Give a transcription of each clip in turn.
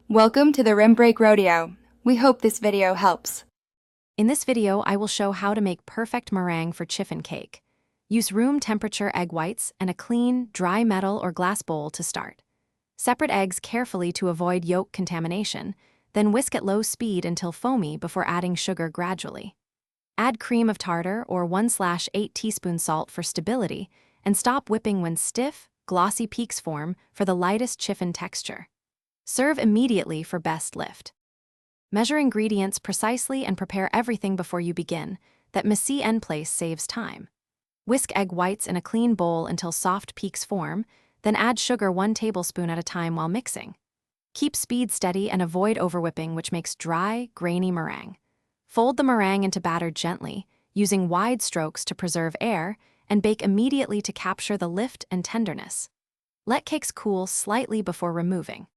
Welcome to the Rim Break Rodeo. We hope this video helps. In this video, I will show how to make perfect meringue for chiffon cake. Use room temperature egg whites and a clean, dry metal or glass bowl to start. Separate eggs carefully to avoid yolk contamination, then whisk at low speed until foamy before adding sugar gradually. Add cream of tartar or 1/8 teaspoon salt for stability, and stop whipping when stiff, glossy peaks form for the lightest chiffon texture. Serve immediately for best lift. Measure ingredients precisely and prepare everything before you begin. That messy end place saves time. Whisk egg whites in a clean bowl until soft peaks form, then add sugar 1 tablespoon at a time while mixing. Keep speed steady and avoid overwhipping, which makes dry, grainy meringue. Fold the meringue into batter gently, using wide strokes to preserve air, and bake immediately to capture the lift and tenderness. Let cakes cool slightly before removing.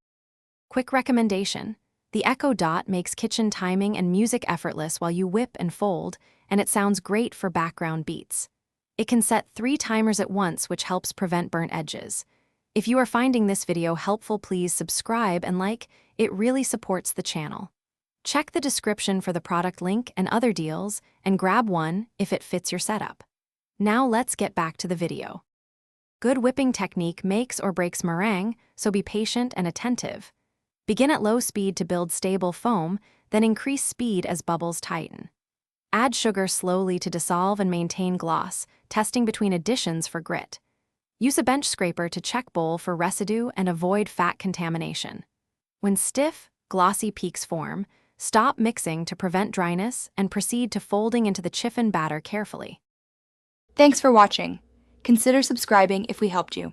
Quick recommendation: the Echo Dot makes kitchen timing and music effortless while you whip and fold, and it sounds great for background beats. It can set 3 timers at once, which helps prevent burnt edges. If you are finding this video helpful, please subscribe and like. It really supports the channel. Check the description for the product link and other deals, and grab one if it fits your setup. Now let's get back to the video. Good whipping technique makes or breaks meringue, so be patient and attentive. Begin at low speed to build stable foam, then increase speed as bubbles tighten. Add sugar slowly to dissolve and maintain gloss, testing between additions for grit. Use a bench scraper to check bowl for residue and avoid fat contamination. When stiff, glossy peaks form, stop mixing to prevent dryness and proceed to folding into the chiffon batter carefully. Thanks for watching. Consider subscribing if we helped you.